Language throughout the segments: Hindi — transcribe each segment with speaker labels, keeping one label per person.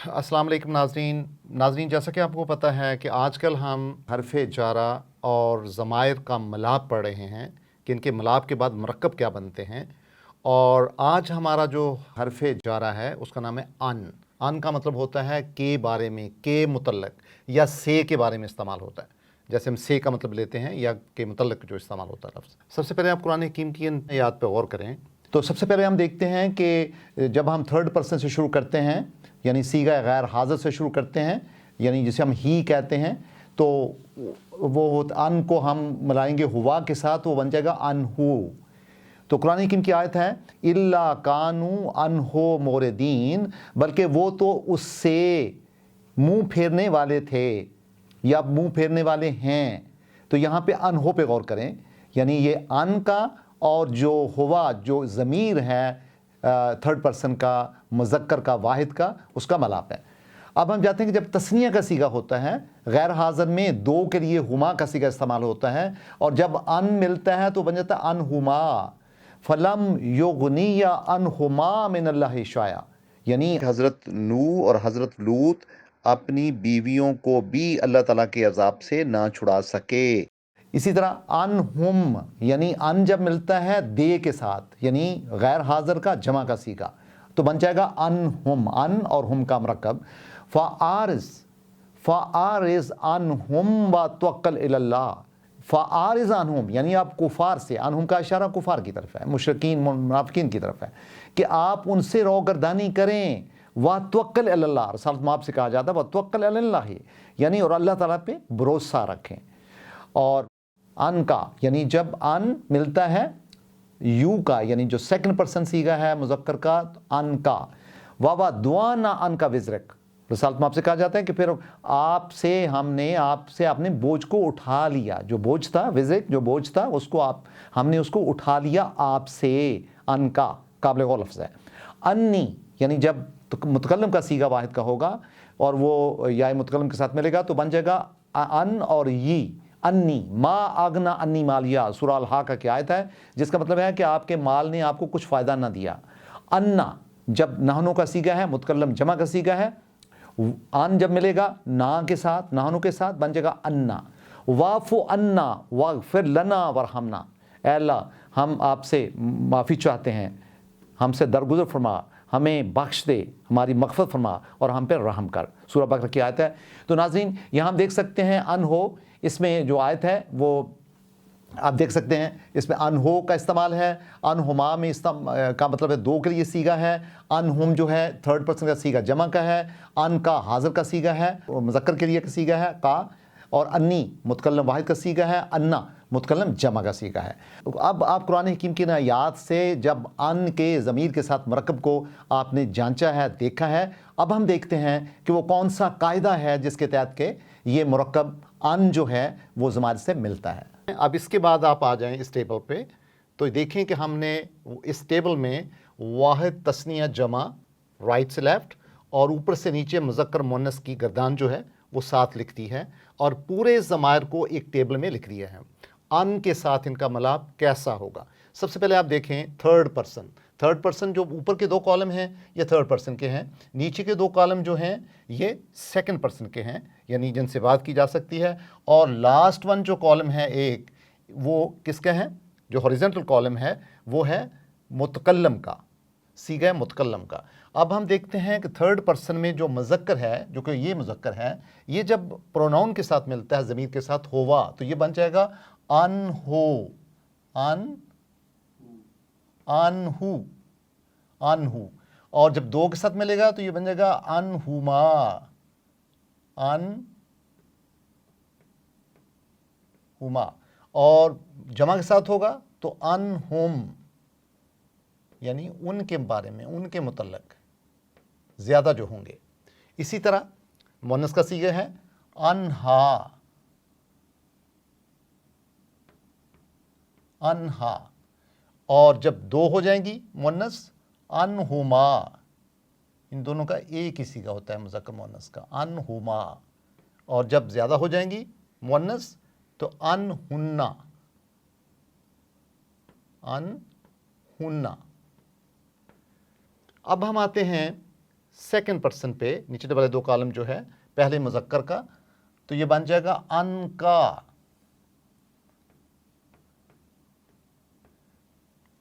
Speaker 1: अस्सलाम वालेकुम नाज़रीन। जैसा कि आपको पता है कि आजकल हम हरफ़े जारा और ज़मायर का मिलाप पढ़ रहे हैं कि इनके मिलाप के बाद मरकब क्या बनते हैं। और आज हमारा जो हरफ़े जारा है उसका नाम है अन। अन का मतलब होता है के बारे में, के मुतल्लक या से के बारे में इस्तेमाल होता है। जैसे हम से का मतलब लेते हैं या के मुतल्लक जो इस्तेमाल होता है लफ्ज़। सबसे पहले आप कुरान हकीम की इन आयत पे गौर करें। तो सबसे पहले हम देखते हैं कि जब हम थर्ड पर्सन से शुरू करते हैं यानी सीगा गैर हाज़िर से शुरू करते हैं, यानी जिसे हम ही कहते हैं, तो वो अन को हम मिलाएंगे हुआ के साथ, वो बन जाएगा अनहु। तो कुरान हकीम की आयत है इल्ला कानू अनहो मोरदीन, बल्कि वो तो उससे मुंह फेरने वाले थे या मुंह फेरने वाले हैं। तो यहाँ पे अनहो पे गौर करें, यानी ये अन का और जो हुआ जो ज़मीर है थर्ड पर्सन का, मुज़क्कर का, वाहिद का, उसका मलाप है। अब हम जाते हैं कि जब तस्निया का सीगा होता है गैर हाज़िर में दो के लिए हुमा का सीगा इस्तेमाल होता है, और जब अन मिलता है तो बन जाता है अनहुमा। फलम युगनिया अनहुमा मिनल्लाहि शाया, यानी हज़रत नूह और हज़रत लूत अपनी बीवियों को भी अल्लाह ताला के अजाब से ना छुड़ा सके। इसी तरह अनहुम, यानी अन जब मिलता है दे के साथ, यानी गैर हाजिर का जमा का सीगा, तो बन जाएगा अनहुम, अन और हुम का मरकब। फ़ारिज़ अनहुम व तवक्कल इलल्लाह। फ़ारिज़ अनहुम यानी आप कुफार से, अनहुम का इशारा कुफार की तरफ है, मुशरिकीन मुनाफिकीन की तरफ है, कि आप उनसे रोगर्दानी करें। व तवक्कल इलल्लाह, रसूल माप से कहा जाता है व तवक्कल इलल्लाह, यानी और अल्लाह ताला पे भरोसा रखें। और अन का, यानी जब अन मिलता है यू का, यानी जो सेकंड पर्सन सीगा है मुज़क्कर का, अन का। वावा दुआ ना अन का विज़रक, रसूल में आपसे कहा जाता है कि फिर आपसे आपने बोझ को उठा लिया, जो बोझ था, विज़रक जो बोझ था उसको हमने उसको उठा लिया आपसे। अन का काबिल गौर लफ्ज़ है। अन्नी, यानी जब तो मुतकल्लम का सीगा वाहिद का होगा और वो या मुतकल्लम के साथ मिलेगा तो बन जाएगा अन और यी। अन्नी मा आगना अन्नी मालिया, सूरह अल हाका की आयत है, जिसका मतलब है कि आपके माल ने आपको कुछ फ़ायदा ना दिया। अन्ना जब नहनों का सीगा है, मुतकल्लम जमा का सीगा है, अन जब मिलेगा ना के साथ, नहनों के साथ, बन जाएगा अन्ना। वाफ़ु अन्ना वाग़फिर लना वरहमना, ऐ अल्लाह हम आपसे माफ़ी चाहते हैं, हमसे दरगुजर फरमा, हमें बख्श दे, हमारी मग़फ़िरत फरमा और हम पे रहम कर। सूरह बकरा की आयत है। तो नाज़रीन यहाँ हम देख सकते हैं अन हो, इसमें जो आयत है वो आप देख सकते हैं, इसमें अनहो का इस्तेमाल है। अनहुमा में का मतलब है दो के लिए सीगा है। अनहुम जो है थर्ड पर्सन का सीगा जमा का है। अन का हाजिर का सीगा है, मुज़क्कर के लिए का सीगा है का। और अन्नी मुतकल्लम वाहिद का सीगा है, अन्ना मुतकल्लम जमा का सीगा है। अब आप कुरान हकीम की आयात से जब अन के ज़मीर के साथ मरकब को आपने जांचा है, देखा है, अब हम देखते हैं कि वो कौन सा कायदा है जिसके तहत के ये मरकब अन जो है वो ज़मार से मिलता है। अब इसके बाद आप आ जाएं इस टेबल पे, तो देखें कि हमने इस टेबल में वाहिद तस्निया जमा राइट से लेफ्ट और ऊपर से नीचे मुज़क्कर मुअन्नस की गर्दान जो है वो साथ लिख दी है और पूरे ज़मायर को एक टेबल में लिख दिया है। अन के साथ इनका मिलाप कैसा होगा? सबसे पहले आप देखें थर्ड पर्सन जो ऊपर के दो कॉलम हैं ये थर्ड पर्सन के हैं, नीचे के दो कॉलम जो हैं ये सेकंड पर्सन के हैं, यानी जिनसे बात की जा सकती है। और लास्ट वन जो कॉलम है एक, वो किसका है? जो हॉरिजॉन्टल कॉलम है वो है मुतकल्लम का, सीगा मुतकल्लम का। अब हम देखते हैं कि थर्ड पर्सन में जो मुज़क्कर है, जो कि ये मुज़क्कर है, ये जब प्रोनाउन के साथ मिलता है, ज़मीर के साथ होवा, तो ये बन जाएगा अन हो, अन अनहु, अनहु। और जब दो के साथ मिलेगा तो ये बन जाएगा अनहुमा, अनहुमा। और जमा के साथ होगा तो अनहुम, यानी उनके बारे में, उनके मुतल्लक ज़्यादा जो होंगे। इसी तरह मुअन्नस का सीगा है अनहा, अनहा। और जब दो हो जाएंगी मुअन्नस अनहुमा, इन दोनों का एक ही सीगा होता है मुज़क्कर मुअन्नस का, अनहुमा। और जब ज़्यादा हो जाएंगी मुअन्नस तो अनहुन्ना, अनहुन्ना। अब हम आते हैं सेकंड पर्सन पे नीचे वाले दो कॉलम जो है पहले मुज़क्कर का, तो ये बन जाएगा अन का,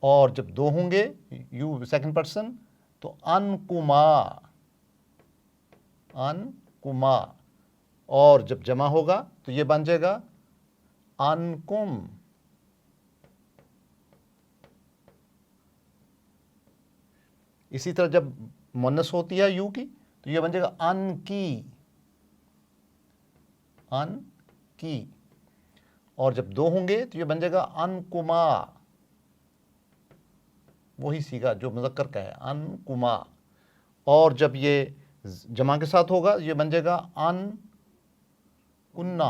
Speaker 1: और जब दो होंगे यू सेकंड पर्सन तो अनकुमा, अनकुमा, और जब जमा होगा तो ये बन जाएगा अनकुम। इसी तरह जब मुन्नस होती है यू की तो ये बन जाएगा अनकी, अनकी, और जब दो होंगे तो ये बन जाएगा अनकुमा, वही सीगा जो मुज़क्कर का है अनकुमा, और जब ये जमा के साथ होगा ये बन जाएगा अनकुन्ना,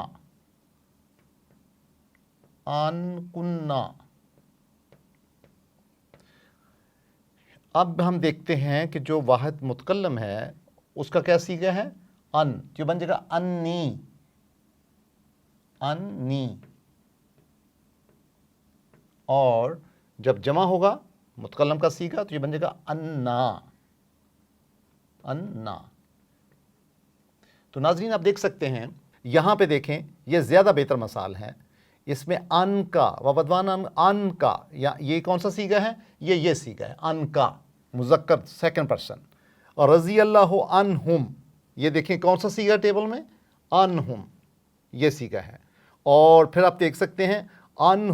Speaker 1: अनकुन्ना। अब हम देखते हैं कि जो वाहिद मुतकल्लम है उसका क्या सीगा है अन, जो बन जाएगा अन्नी, अन्नी, और जब जमा होगा मुतकल्लम का सीगा तो ये बन जाएगा अन्ना, अन्ना। तो नाज़रीन आप देख सकते हैं यहां पे देखें ये ज़्यादा बेहतर मिसाल है, इसमें अन का वबदवान अन का, या ये कौन सा सीगा है, ये सीगा है अन का मुज़क्कर सेकंड पर्सन, और रज़ी अल्लाह अन्हुम, ये देखें कौन सा सीगा टेबल में अन्हुम, ये सीगा है। और फिर आप देख सकते हैं अन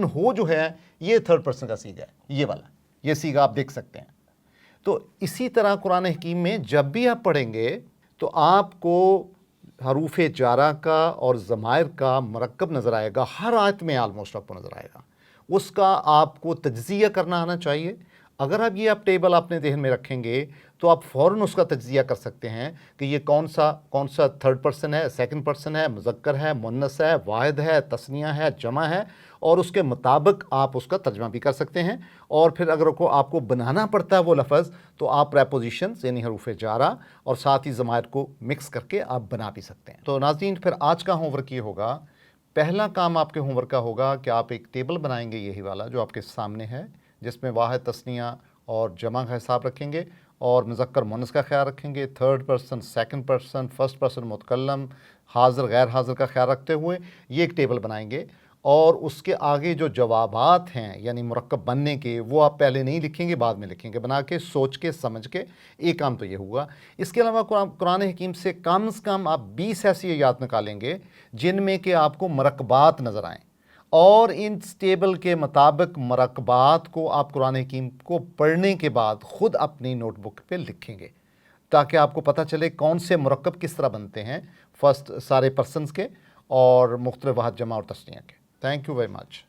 Speaker 1: हो जो है ये थर्ड पर्सन का सीगा है, ये वाला, ये सीगा आप देख सकते हैं। तो इसी तरह कुरान हकीम में जब भी आप पढ़ेंगे तो आपको हरूफ जारा का और ज़मायर का मरकब नज़र आएगा, हर आयत में आलमोस्ट आपको नज़र आएगा, उसका आपको तज्ज़िया करना आना चाहिए। अगर आप ये टेबल अपने जहन में रखेंगे तो आप फ़ौरन उसका तज्ज़िया कर सकते हैं कि ये कौन सा थर्ड पर्सन है, सेकंड पर्सन है, मुज़क्कर है, मुन्नस है, वाहिद है, तस्निया है, जमा है, और उसके मुताबिक आप उसका तर्जमा भी कर सकते हैं। और फिर अगर को आपको बनाना पड़ता है वो लफ्ज़ तो आप प्रेपोजिशंस यानी हरूफ जारा और साथ ही ज़मायर को मिक्स करके आप बना भी सकते हैं। तो नाज़रीन फिर आज का होमवर्क ये होगा, पहला काम आपके होमवर्क का होगा कि आप एक टेबल बनाएंगे यही वाला जो आपके सामने है, जिसमें वाहिद, तस्निया और जमा का हिसाब रखेंगे और मुज़क्कर मुन्नस का ख्याल रखेंगे, third person, second person, first person मुतकल्लम, हाज़िर गैर हाज़िर का ख्याल रखते हुए ये एक टेबल बनाएंगे। और उसके आगे जो जवाबात हैं यानी मुरक्कब बनने के वो आप पहले नहीं लिखेंगे, बाद में लिखेंगे, बना के सोच के समझ के। एक काम तो ये हुआ। इसके अलावा कुरान हकीम से कम आप 20 ऐसी आयत निकालेंगे जिनमें कि आपको मरकबात नज़र आएँ, और इन टेबल के मुताबिक मरकबात को आप कुरान हकीम को पढ़ने के बाद ख़ुद अपनी नोटबुक पे लिखेंगे, ताकि आपको पता चले कौन से मुरक्कब किस तरह बनते हैं, फर्स्ट सारे पर्सन्स के और मुख्तलिफ वाहिद, जमा और तस्निया के। Thank you very much.